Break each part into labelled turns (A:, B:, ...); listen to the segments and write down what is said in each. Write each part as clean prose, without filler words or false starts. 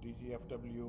A: DGFW,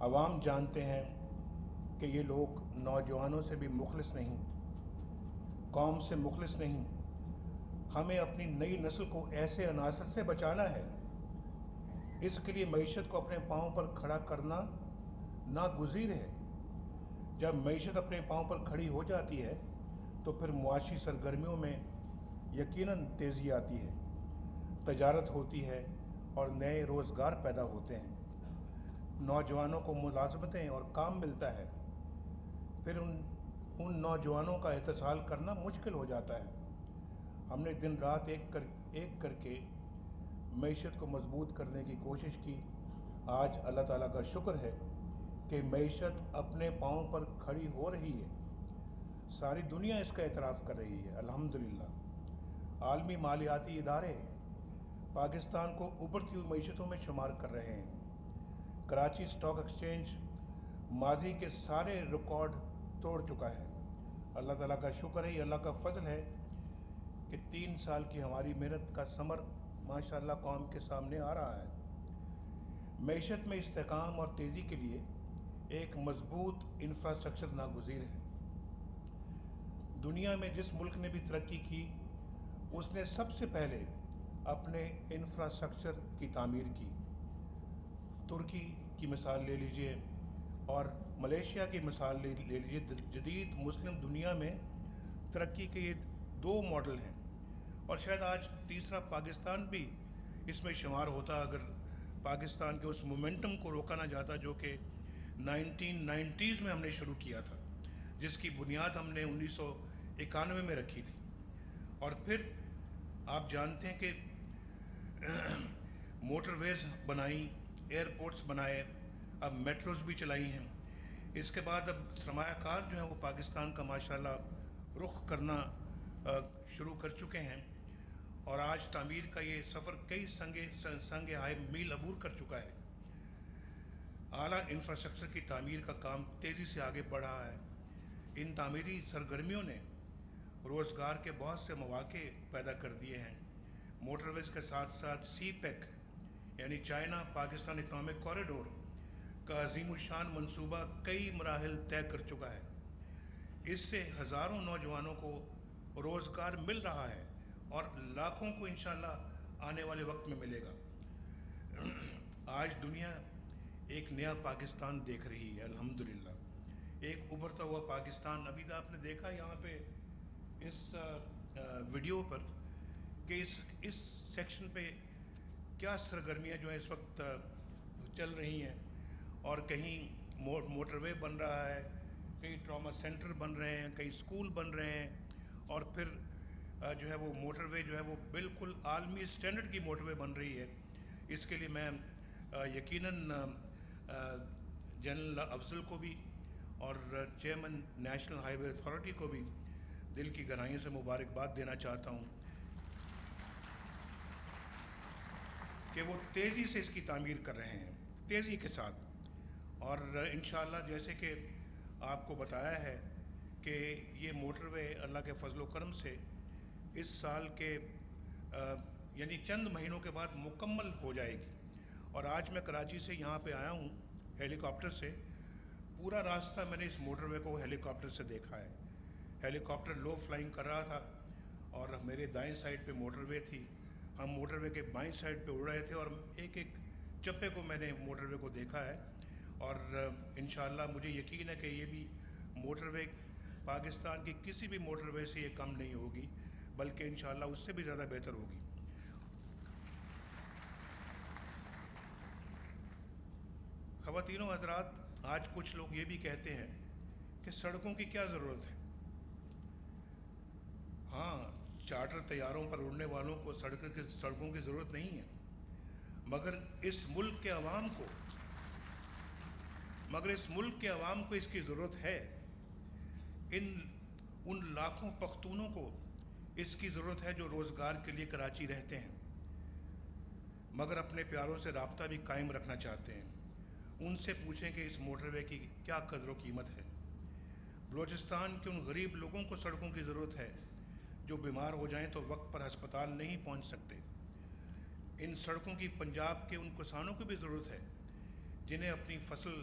A: عوام جانتے ہیں کہ یہ لوگ نوجوانوں سے بھی مخلص نہیں، قوم سے مخلص نہیں۔ ہمیں اپنی نئی نسل کو ایسے عناصر سے بچانا ہے۔ اس کے لیے معیشت کو اپنے پاؤں پر کھڑا کرنا ناگزیر ہے۔ جب معیشت اپنے پاؤں پر کھڑی ہو جاتی ہے تو پھر معاشی سرگرمیوں میں یقیناً تیزی آتی ہے، تجارت ہوتی ہے اور نئے روزگار پیدا ہوتے ہیں، نوجوانوں کو ملازمتیں اور کام ملتا ہے۔ پھر ان نوجوانوں کا احتساب کرنا مشکل ہو جاتا ہے۔ ہم نے دن رات ایک کر کے معیشت کو مضبوط کرنے کی کوشش کی۔ آج اللہ تعالیٰ کا شکر ہے کہ معیشت اپنے پاؤں پر کھڑی ہو رہی ہے، ساری دنیا اس کا اعتراف کر رہی ہے، الحمدللہ۔ عالمی مالیاتی ادارے پاکستان کو ابھرتی ہوئی معیشتوں میں شمار کر رہے ہیں۔ کراچی اسٹاک ایکسچینج ماضی کے سارے ریکارڈ توڑ چکا ہے۔ اللہ تعالیٰ کا شکر ہے، یہ اللہ کا فضل ہے کہ 3 سال کی ہماری محنت کا ثمر ماشاءاللہ قوم کے سامنے آ رہا ہے۔ معیشت میں استحکام اور تیزی کے لیے ایک مضبوط انفراسٹرکچر ناگزیر ہے۔ دنیا میں جس ملک نے بھی ترقی کی، اس نے سب سے پہلے اپنے انفراسٹرکچر کی تعمیر کی۔ ترکی کی مثال لے لیجئے اور ملیشیا کی مثال لے لیجئے۔ جدید مسلم دنیا میں ترقی کے یہ 2 ماڈل ہیں، اور شاید آج تیسرا پاکستان بھی اس میں شمار ہوتا اگر پاکستان کے اس مومنٹم کو روکا نہ جاتا جو کہ 1990s میں ہم نے شروع کیا تھا، جس کی بنیاد ہم نے 1991 میں رکھی تھی۔ اور پھر آپ جانتے ہیں کہ موٹر ویز بنائیں، ایئرپورٹس بنائے، اب میٹروز بھی چلائی ہیں۔ اس کے بعد اب سرمایہ کار جو ہیں وہ پاکستان کا ماشاءاللہ رخ کرنا شروع کر چکے ہیں، اور آج تعمیر کا یہ سفر کئی سنگ ہائے میل عبور کر چکا ہے۔ اعلیٰ انفراسٹرکچر کی تعمیر کا کام تیزی سے آگے بڑھ رہا ہے۔ ان تعمیری سرگرمیوں نے روزگار کے بہت سے مواقع پیدا کر دیے ہیں۔ موٹر ویز کے ساتھ ساتھ سی پیک یعنی چائنا پاکستان اکنامک کوریڈور کا عظیم الشان منصوبہ کئی مراحل طے کر چکا ہے۔ اس سے ہزاروں نوجوانوں کو روزگار مل رہا ہے اور لاکھوں کو انشاءاللہ آنے والے وقت میں ملے گا۔ آج دنیا ایک نیا پاکستان دیکھ رہی ہے، الحمدللہ، ایک ابھرتا ہوا پاکستان۔ ابھی تو آپ نے دیکھا یہاں پہ اس ویڈیو پر کہ اس سیکشن پہ کیا سرگرمیاں جو ہیں اس وقت چل رہی ہیں، اور کہیں موٹر وے بن رہا ہے، کئی ٹراما سینٹر بن رہے ہیں، کئی اسکول بن رہے ہیں، اور پھر جو ہے وہ موٹر وے جو ہے وہ بالکل عالمی اسٹینڈرڈ کی موٹر وے بن رہی ہے۔ اس کے لیے میں یقیناً جنرل افضل کو بھی اور چیئرمین نیشنل ہائی وے اتھارٹی کو بھی دل کی گہرائیوں سے مبارکباد دینا چاہتا ہوں کہ وہ تیزی سے اس کی تعمیر کر رہے ہیں، تیزی کے ساتھ۔ اور انشاءاللہ جیسے کہ آپ کو بتایا ہے کہ یہ موٹر وے اللہ کے فضل و کرم سے اس سال کے یعنی چند مہینوں کے بعد مکمل ہو جائے گی۔ اور آج میں کراچی سے یہاں پہ آیا ہوں ہیلی کاپٹر سے، پورا راستہ میں نے اس موٹر وے کو ہیلی کاپٹر سے دیکھا ہے۔ ہیلی کاپٹر لو فلائنگ کر رہا تھا اور میرے دائیں سائڈ پہ موٹر وے تھی، ہم موٹر وے کے بائیں سائڈ پہ اڑ رہے تھے، اور ایک ایک چپے کو میں نے موٹر وے کو دیکھا ہے۔ اور انشاءاللہ مجھے یقین ہے کہ یہ بھی موٹر وے پاکستان کی کسی بھی موٹر وے سے یہ کم نہیں ہوگی، بلکہ انشاءاللہ اس سے بھی زیادہ بہتر ہوگی۔ خواتین و حضرات، آج کچھ لوگ یہ بھی کہتے ہیں کہ سڑکوں کی کیا ضرورت ہے۔ ہاں، چارٹر طیاروں پر اڑنے والوں کو سڑکوں کی ضرورت نہیں ہے، مگر اس ملک کے عوام کو اس کی ضرورت ہے۔ ان لاکھوں پختونوں کو اس کی ضرورت ہے جو روزگار کے لیے کراچی رہتے ہیں مگر اپنے پیاروں سے رابطہ بھی قائم رکھنا چاہتے ہیں۔ ان سے پوچھیں کہ اس موٹر وے کی کیا قدر و قیمت ہے۔ بلوچستان کے ان غریب لوگوں کو سڑکوں کی ضرورت ہے جو بیمار ہو جائیں تو وقت پر ہسپتال نہیں پہنچ سکتے۔ ان سڑکوں کی پنجاب کے ان کسانوں کو بھی ضرورت ہے جنہیں اپنی فصل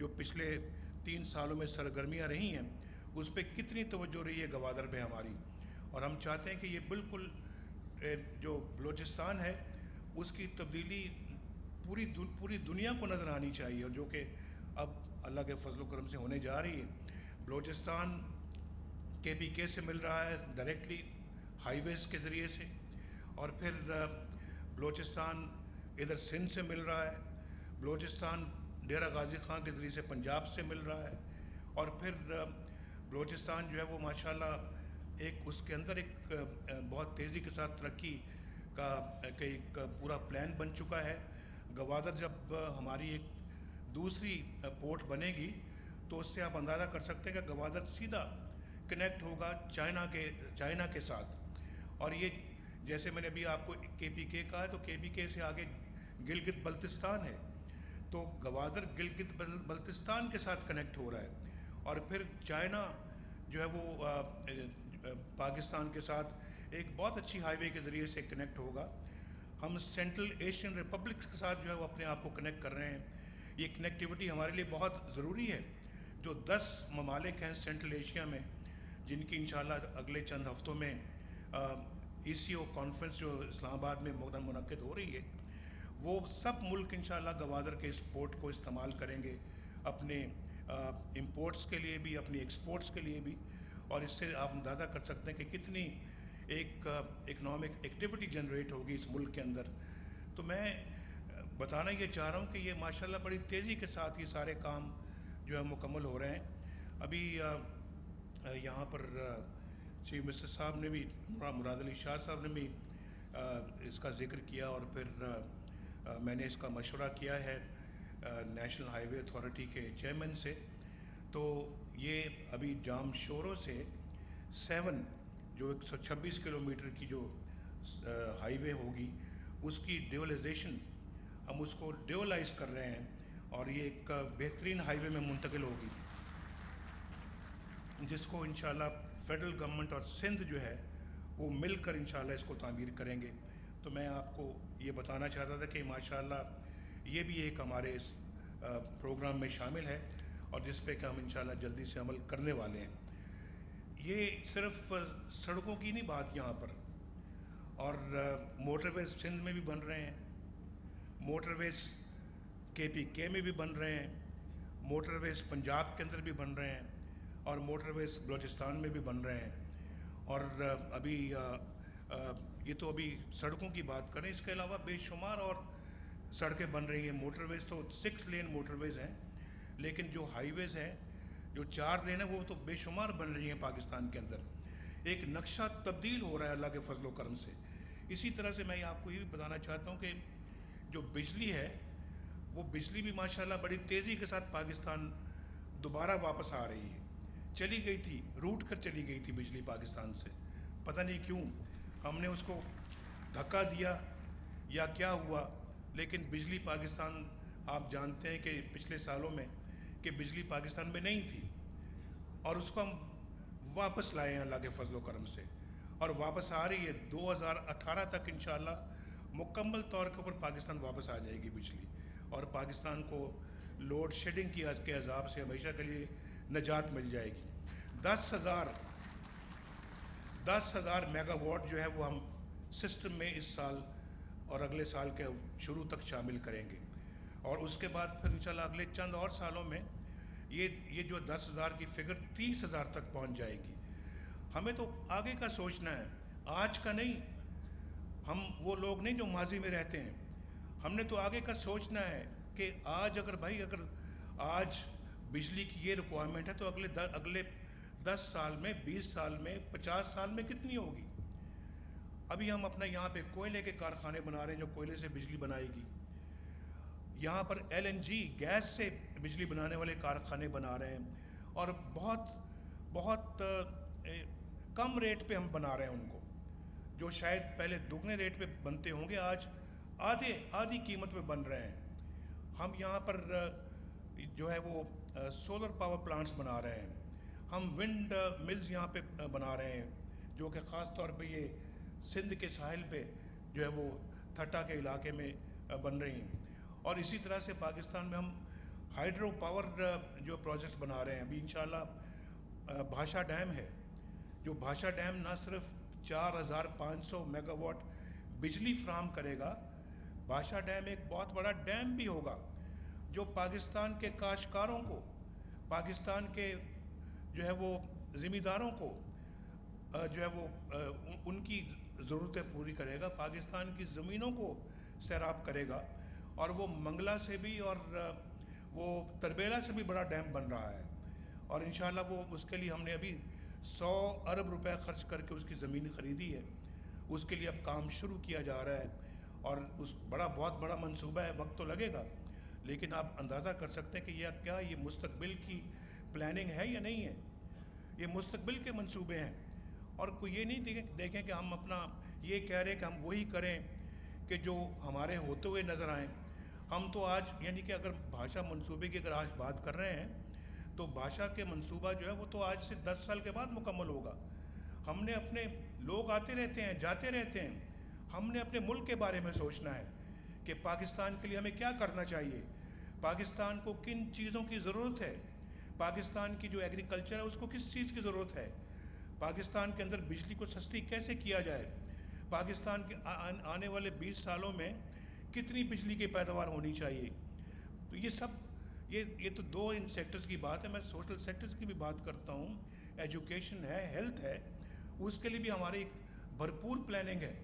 A: جو پچھلے 3 سالوں میں سرگرمیاں رہی ہیں اس پہ کتنی توجہ رہی ہے گوادر میں ہماری، اور ہم چاہتے ہیں کہ یہ بالکل جو بلوچستان ہے اس کی تبدیلی پوری دنیا کو نظر آنی چاہیے، اور جو کہ اب اللہ کے فضل و کرم سے ہونے جا رہی ہے۔ بلوچستان KPK سے مل رہا ہے ڈائریکٹلی ہائی ویز کے ذریعے سے، اور پھر بلوچستان ادھر سندھ سے مل رہا ہے، بلوچستان ڈیرہ غازی خان کے ذریعے سے پنجاب سے مل رہا ہے، اور پھر بلوچستان جو ہے وہ ماشاءاللہ اس کے اندر ایک بہت تیزی کے ساتھ ترقی کا ایک پورا پلان بن چکا ہے۔ گوادر جب ہماری ایک دوسری پورٹ بنے گی تو اس سے آپ اندازہ کر سکتے ہیں کہ گوادر سیدھا کنیکٹ ہوگا چائنا کے ساتھ، اور یہ جیسے میں نے ابھی آپ کو KPK کہا ہے تو KPK سے آگے گلگت بلتستان ہے، تو گوادر گلگت بلتستان کے ساتھ کنیکٹ ہو رہا ہے، اور پھر چائنا جو ہے وہ پاکستان کے ساتھ ایک بہت اچھی ہائی وے کے ذریعے سے کنیکٹ ہوگا۔ ہم سینٹرل ایشین ریپبلک کے ساتھ جو ہے وہ اپنے آپ کو کنیکٹ کر رہے ہیں۔ یہ کنیکٹیوٹی ہمارے لیے بہت ضروری ہے۔ جو 10 ممالک ہیں سینٹرل ایشیا میں جن کی انشاءاللہ اگلے چند ہفتوں میں ECO کانفرنس جو اسلام آباد میں منعقد ہو رہی ہے، وہ سب ملک انشاءاللہ گوادر کے اس پورٹ کو استعمال کریں گے اپنے امپورٹس کے لیے بھی، اپنی ایکسپورٹس کے لیے بھی، اور اس سے آپ اندازہ کر سکتے ہیں کہ کتنی ایک اکنامک ایکٹیویٹی جنریٹ ہوگی اس ملک کے اندر۔ تو میں بتانا یہ چاہ رہا ہوں کہ یہ ماشاءاللہ بڑی تیزی کے ساتھ یہ سارے کام جو ہے مکمل ہو رہے ہیں۔ ابھی یہاں پر چیف منسٹر صاحب نے بھی، مراد علی شاہ صاحب نے بھی اس کا ذکر کیا، اور پھر میں نے اس کا مشورہ کیا ہے نیشنل ہائی وے اتھارٹی کے چیئرمین سے، تو یہ ابھی جام شورو سے 7 جو 126 کلومیٹر کی جو ہائی وے ہوگی اس کی ڈیولائزیشن ہم اس کو ڈیولائز کر رہے ہیں، اور یہ ایک بہترین ہائی وے میں منتقل ہوگی جس کو انشاءاللہ فیڈرل گورنمنٹ اور سندھ جو ہے وہ مل کر انشاءاللہ اس کو تعمیر کریں گے۔ تو میں آپ کو یہ بتانا چاہتا تھا کہ ماشاءاللہ یہ بھی ایک ہمارے اس پروگرام میں شامل ہے، اور جس پہ کہ ہم انشاءاللہ جلدی سے عمل کرنے والے ہیں۔ یہ صرف سڑکوں کی نہیں بات یہاں پر، اور موٹر ویز سندھ میں بھی بن رہے ہیں، موٹر ویز KPK میں بھی بن رہے ہیں، موٹر ویز پنجاب کے اندر بھی بن رہے ہیں، اور موٹر ویز بلوچستان میں بھی بن رہے ہیں، اور ابھی یہ تو ابھی سڑکوں کی بات کریں، اس کے علاوہ بے شمار اور سڑکیں بن رہی ہیں۔ موٹر ویز تو 6 لین موٹر ویز ہیں، لیکن جو ہائی ویز ہیں جو 4 لین ہیں وہ تو بے شمار بن رہی ہیں پاکستان کے اندر۔ ایک نقشہ تبدیل ہو رہا ہے اللہ کے فضل و کرم سے۔ اسی طرح سے میں آپ کو یہ بھی بتانا چاہتا ہوں کہ جو بجلی ہے وہ بجلی بھی ماشاءاللہ بڑی تیزی کے ساتھ پاکستان دوبارہ واپس آ رہی ہے۔ چلی گئی تھی، روٹ کر چلی گئی تھی بجلی پاکستان سے، پتہ نہیں کیوں ہم نے اس کو دھکا دیا یا کیا ہوا، لیکن بجلی پاکستان آپ جانتے ہیں کہ پچھلے سالوں میں کہ بجلی پاکستان میں نہیں تھی، اور اس کو ہم واپس لائے ہیں اللہ کے فضل و کرم سے، اور واپس آ رہی ہے۔ 2018 تک انشاءاللہ مکمل طور کے اوپر پاکستان واپس آ جائے گی بجلی، اور پاکستان کو لوڈ شیڈنگ کے عذاب سے ہمیشہ کے لیے نجات مل جائے گی۔ 10,000 میگا واٹ جو ہے وہ ہم سسٹم میں اس سال اور اگلے سال کے شروع تک شامل کریں گے، اور اس کے بعد پھر انشاءاللہ اگلے چند اور سالوں میں یہ جو 10,000 کی فگر 30,000 تک پہنچ جائے گی۔ ہمیں تو آگے کا سوچنا ہے، آج کا نہیں۔ ہم وہ لوگ نہیں جو ماضی میں رہتے ہیں، ہم نے تو آگے کا سوچنا ہے کہ آج اگر آج بجلی کی یہ ریکوائرمنٹ ہے تو اگلے 10 سال میں، 20 سال میں، 50 سال میں کتنی ہوگی۔ ابھی ہم اپنا یہاں پہ کوئلے کے کارخانے بنا رہے ہیں جو کوئلے سے بجلی بنائے گی، یہاں پر LNG گیس سے بجلی بنانے والے کارخانے بنا رہے ہیں، اور بہت کم ریٹ پہ ہم بنا رہے ہیں ان کو، جو شاید پہلے دگنے ریٹ پہ بنتے ہوں گے، آج آدھی قیمت پہ بن رہے ہیں۔ ہم یہاں پر جو ہے وہ سولر پاور پلانٹس بنا رہے ہیں، ہم ونڈ ملز یہاں پہ بنا رہے ہیں، جو کہ خاص طور پہ یہ سندھ کے ساحل پہ جو ہے وہ تھٹا کے علاقے میں بن رہی ہیں، اور اسی طرح سے پاکستان میں ہم ہائیڈرو پاور جو پروجیکٹس بنا رہے ہیں ابھی انشاءاللہ، بھاشا ڈیم ہے، جو بھاشا ڈیم نہ صرف 4,500 میگا واٹ بجلی فراہم کرے گا، بھاشا ڈیم ایک بہت بڑا ڈیم بھی ہوگا جو پاکستان کے کاشتکاروں کو، پاکستان کے جو ہے وہ زمینداروں کو جو ہے وہ ان کی ضرورتیں پوری کرے گا، پاکستان کی زمینوں کو سیراب کرے گا، اور وہ منگلہ سے بھی اور وہ تربیلا سے بھی بڑا ڈیم بن رہا ہے، اور انشاءاللہ وہ اس کے لیے ہم نے ابھی 100 ارب روپے خرچ کر کے اس کی زمین خریدی ہے، اس کے لیے اب کام شروع کیا جا رہا ہے، اور اس بہت بڑا منصوبہ ہے، وقت تو لگے گا، لیکن آپ اندازہ کر سکتے ہیں کہ یہ مستقبل کی پلاننگ ہے یا نہیں ہے، یہ مستقبل کے منصوبے ہیں، اور کوئی یہ نہیں دیکھیں کہ ہم اپنا یہ کہہ رہے کہ ہم وہی کریں کہ جو ہمارے ہوتے ہوئے نظر آئیں۔ ہم تو آج یعنی کہ اگر بھاشا منصوبے کی اگر آج بات کر رہے ہیں تو بھاشا کے منصوبہ جو ہے وہ تو آج سے 10 سال کے بعد مکمل ہوگا۔ ہم نے اپنے لوگ آتے رہتے ہیں، جاتے رہتے ہیں، ہم نے اپنے ملک کے بارے میں سوچنا ہے کہ پاکستان کے لیے ہمیں کیا کرنا چاہیے، پاکستان کو کن چیزوں کی ضرورت ہے، پاکستان کی جو ایگریکلچر ہے اس کو کس چیز کی ضرورت ہے، پاکستان کے اندر بجلی کو سستی کیسے کیا جائے، پاکستان کے آنے والے 20 سالوں میں کتنی بجلی کی پیداوار ہونی چاہیے۔ تو یہ سب یہ تو دو ان سیکٹرز کی بات ہے، میں سوشل سیکٹرز کی بھی بات کرتا ہوں، ایجوکیشن ہے، ہیلتھ ہے، اس کے لیے بھی ہماری ایک بھرپور پلاننگ ہے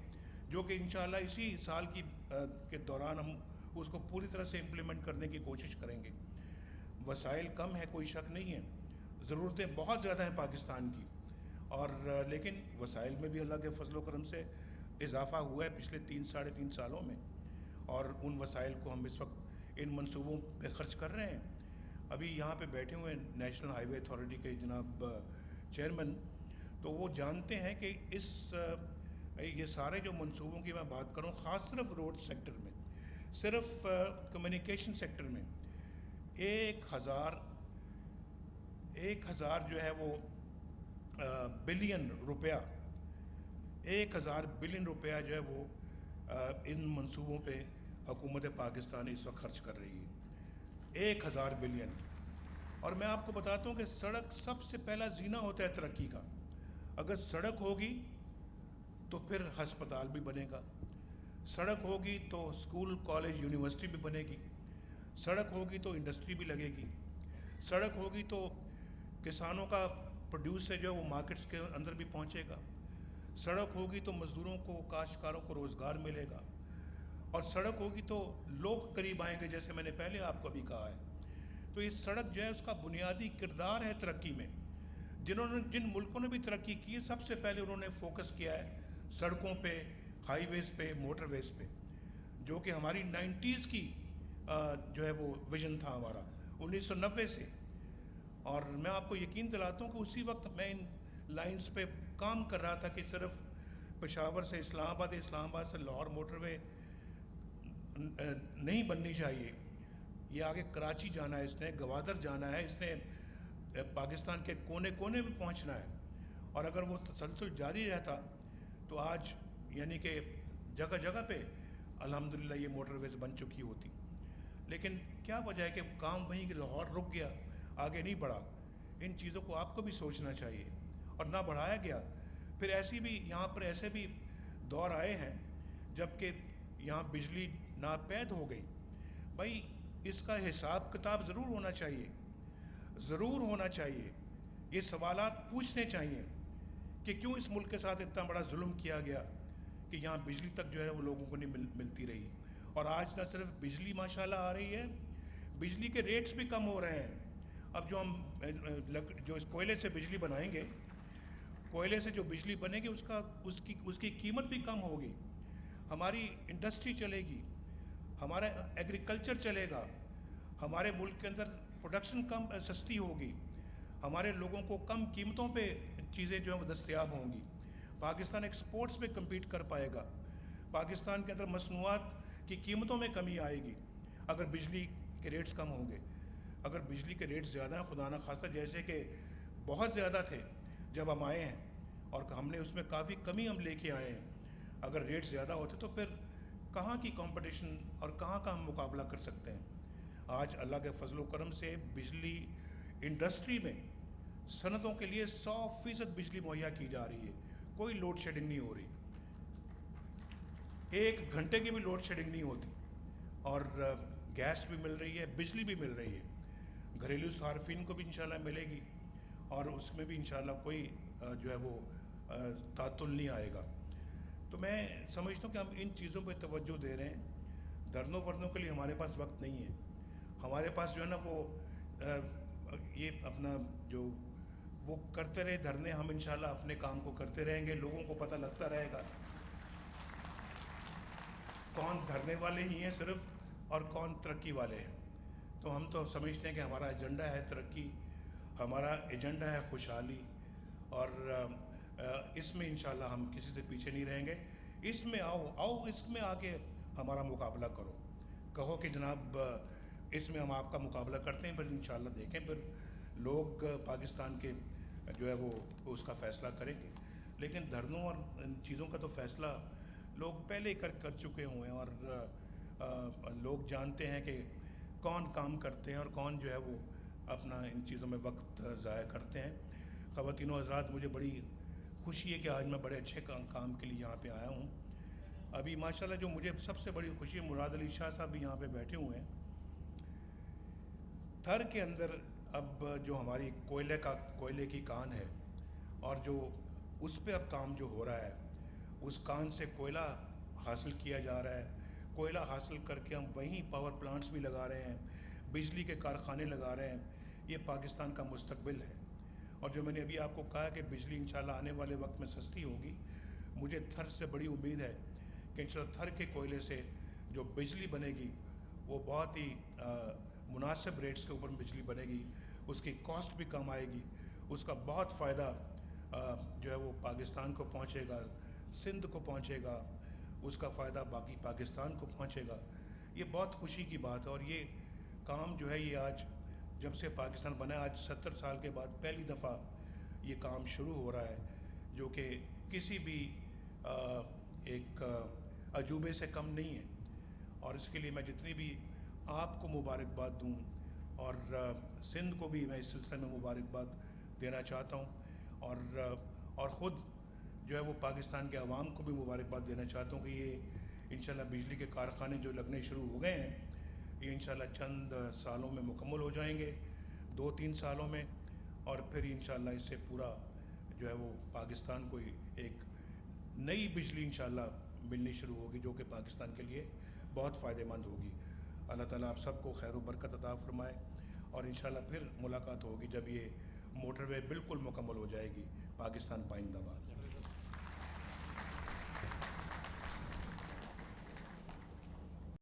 A: جو کہ انشاءاللہ اسی سال کے دوران ہم اس کو پوری طرح سے امپلیمنٹ کرنے کی کوشش کریں گے۔ وسائل کم ہے، کوئی شک نہیں ہے، ضرورتیں بہت زیادہ ہیں پاکستان کی، اور لیکن وسائل میں بھی اللہ کے فضل و کرم سے اضافہ ہوا ہے پچھلے 3 سالوں میں، اور ان وسائل کو ہم اس وقت ان منصوبوں پہ خرچ کر رہے ہیں۔ ابھی یہاں پہ بیٹھے ہوئے ہیں نیشنل ہائی وے اتھارٹی کے جناب چیئرمین، تو وہ جانتے ہیں کہ یہ سارے جو منصوبوں کی میں بات کروں، خاص صرف روڈ سیکٹر میں، صرف کمیونیکیشن سیکٹر میں 1,000 جو ہے وہ بلین روپیہ، 1,000 بلین روپیہ جو ہے وہ ان منصوبوں پہ حکومت پاکستان اس وقت خرچ کر رہی ہے، 1,000 بلین۔ اور میں آپ کو بتاتا ہوں کہ سڑک سب سے پہلا زینہ ہوتا ہے ترقی کا، اگر سڑک ہوگی تو پھر ہسپتال بھی بنے گا، سڑک ہوگی تو اسکول کالج یونیورسٹی بھی بنے گی، سڑک ہوگی تو انڈسٹری بھی لگے گی، سڑک ہوگی تو کسانوں کا پروڈیوس ہے جو وہ مارکیٹس کے اندر بھی پہنچے گا، سڑک ہوگی تو مزدوروں کو، کاشتکاروں کو روزگار ملے گا، اور سڑک ہوگی تو لوگ قریب آئیں گے، جیسے میں نے پہلے آپ کو ابھی کہا ہے۔ تو یہ سڑک جو ہے اس کا بنیادی کردار ہے ترقی میں۔ جن ملکوں نے بھی ترقی کی ہے، سب سے پہلے انہوں نے فوکس کیا ہے سڑکوں پہ، ہائی ویز پہ، موٹر ویز پہ، جو کہ ہماری 90s کی جو ہے وہ ویژن تھا ہمارا 1990 سے، اور میں آپ کو یقین دلاتا ہوں کہ اسی وقت میں ان لائنز پہ کام کر رہا تھا کہ صرف پشاور سے اسلام آباد، اسلام آباد سے لاہور موٹر وے نہیں بننی چاہیے، یہ آگے کراچی جانا ہے، اس نے گوادر جانا ہے، اس نے پاکستان کے کونے کونے میں پہنچنا ہے، اور اگر وہ تسلسل جاری رہتا تو آج یعنی کہ جگہ جگہ پہ الحمدللہ یہ موٹر ویز بن چکی ہوتی، لیکن کیا وجہ ہے کہ کام وہیں کہ لاہور رک گیا، آگے نہیں بڑھا۔ ان چیزوں کو آپ کو بھی سوچنا چاہیے، اور نہ بڑھایا گیا۔ پھر ایسی بھی یہاں پر ایسے بھی دور آئے ہیں جب کہ یہاں بجلی ناپید ہو گئی، بھائی اس کا حساب کتاب ضرور ہونا چاہیے، ضرور ہونا چاہیے، یہ سوالات پوچھنے چاہیے کہ کیوں اس ملک کے ساتھ اتنا بڑا ظلم کیا گیا کہ یہاں بجلی تک جو ہے وہ لوگوں کو نہیں ملتی رہی، اور آج نہ صرف بجلی ماشاءاللہ آ رہی ہے، بجلی کے ریٹس بھی کم ہو رہے ہیں۔ اب جو ہم جو اس کوئلے سے بجلی بنائیں گے، کوئلے سے جو بجلی بنے گی اس کی قیمت بھی کم ہوگی، ہماری انڈسٹری چلے گی، ہمارا ایگریکلچر چلے گا، ہمارے ملک کے اندر پروڈکشن کم سستی ہوگی، ہمارے لوگوں کو کم قیمتوں پہ چیزیں جو ہیں وہ دستیاب ہوں گی، پاکستان ایکسپورٹس میں کمپیٹ کر پائے گا، پاکستان کے اندر مصنوعات کی قیمتوں میں کمی آئے گی اگر بجلی کے ریٹس کم ہوں گے۔ اگر بجلی کے ریٹس زیادہ ہیں، خدا نہ خواستہ جیسے کہ بہت زیادہ تھے جب ہم آئے ہیں، اور ہم نے اس میں کافی کمی ہم لے کے آئے ہیں، اگر ریٹ زیادہ ہوتے تو پھر کہاں کی کمپٹیشن اور کہاں کا ہم مقابلہ کر سکتے ہیں۔ آج اللہ کے فضل و کرم سے بجلی انڈسٹری میں صنعتوں کے لیے 100% بجلی مہیا کی جا رہی ہے، کوئی لوڈ شیڈنگ نہیں ہو رہی، 1 گھنٹے کی بھی لوڈ شیڈنگ نہیں ہوتی، اور گیس بھی مل رہی ہے، بجلی بھی مل رہی ہے، گھریلو صارفین کو بھی انشاءاللہ ملے گی، اور اس میں بھی انشاءاللہ کوئی جو ہے وہ تعطل نہیں آئے گا۔ تو میں سمجھتا ہوں کہ ہم ان چیزوں پہ توجہ دے رہے ہیں، دھرنوں ورنوں کے لیے ہمارے پاس وقت نہیں ہے، ہمارے پاس جو ہے نا وہ یہ اپنا جو وہ کرتے رہے دھرنے، ہم انشاءاللہ اپنے کام کو کرتے رہیں گے، لوگوں کو پتہ لگتا رہے گا کون دھرنے والے ہی ہیں صرف اور کون ترقی والے ہیں۔ تو ہم تو سمجھتے ہیں کہ ہمارا ایجنڈا ہے ترقی، ہمارا ایجنڈا ہے خوشحالی، اور اس میں انشاءاللہ ہم کسی سے پیچھے نہیں رہیں گے۔ اس میں آؤ اس میں آ کے ہمارا مقابلہ کرو، کہو کہ جناب اس میں ہم آپ کا مقابلہ کرتے ہیں، پھر انشاءاللہ دیکھیں پھر لوگ پاکستان کے جو ہے وہ اس کا فیصلہ کریں گے۔ لیکن دھرنوں اور ان چیزوں کا تو فیصلہ لوگ پہلے ہی کر چکے ہوئے ہیں، اور لوگ جانتے ہیں کہ کون کام کرتے ہیں اور کون جو ہے وہ اپنا ان چیزوں میں وقت ضائع کرتے ہیں۔ خواتین و حضرات، مجھے بڑی خوشی ہے کہ آج میں بڑے اچھے کام کے لیے یہاں پہ آیا ہوں۔ ابھی ماشاءاللہ جو مجھے سب سے بڑی خوشی ہے، مراد علی شاہ صاحب بھی یہاں پہ بیٹھے ہوئے ہیں۔ تھر کے اندر اب جو ہماری کوئلے کی کان ہے، اور جو اس پہ اب کام جو ہو رہا ہے، اس کان سے کوئلہ حاصل کیا جا رہا ہے، کوئلہ حاصل کر کے ہم وہیں پاور پلانٹس بھی لگا رہے ہیں، بجلی کے کارخانے لگا رہے ہیں۔ یہ پاکستان کا مستقبل ہے، اور جو میں نے ابھی آپ کو کہا کہ بجلی انشاءاللہ آنے والے وقت میں سستی ہوگی، مجھے تھر سے بڑی امید ہے کہ انشاءاللہ تھر کے کوئلے سے جو بجلی بنے گی وہ بہت ہی مناسب ریٹس کے اوپر بجلی بنے گی، اس کی کاسٹ بھی کم آئے گی، اس کا بہت فائدہ جو ہے وہ پاکستان کو پہنچے گا، سندھ کو پہنچے گا، اس کا فائدہ باقی پاکستان کو پہنچے گا۔ یہ بہت خوشی کی بات ہے، اور یہ کام جو ہے یہ آج جب سے پاکستان بنا ہے، آج 70 سال کے بعد پہلی دفعہ یہ کام شروع ہو رہا ہے، جو کہ کسی بھی ایک عجوبے سے کم نہیں ہے، اور اس کے لیے میں جتنی بھی آپ کو مبارکباد دوں، اور سندھ کو بھی میں اس سلسلے میں مبارکباد دینا چاہتا ہوں، اور خود جو ہے وہ پاکستان کے عوام کو بھی مبارکباد دینا چاہتا ہوں کہ یہ انشاءاللہ بجلی کے کارخانے جو لگنے شروع ہو گئے ہیں، یہ انشاءاللہ چند سالوں میں مکمل ہو جائیں گے، 2-3 سالوں میں، اور پھر انشاءاللہ اس سے پورا جو ہے وہ پاکستان کو ایک نئی بجلی انشاءاللہ ملنی شروع ہوگی، جو کہ پاکستان کے لیے بہت فائدہ مند ہوگی۔ اللہ تعالیٰ آپ سب کو خیر و برکت عطا فرمائے، اور انشاءاللہ پھر ملاقات ہوگی جب یہ موٹر وے بالکل مکمل ہو جائے گی۔ پاکستان پائندہ باد۔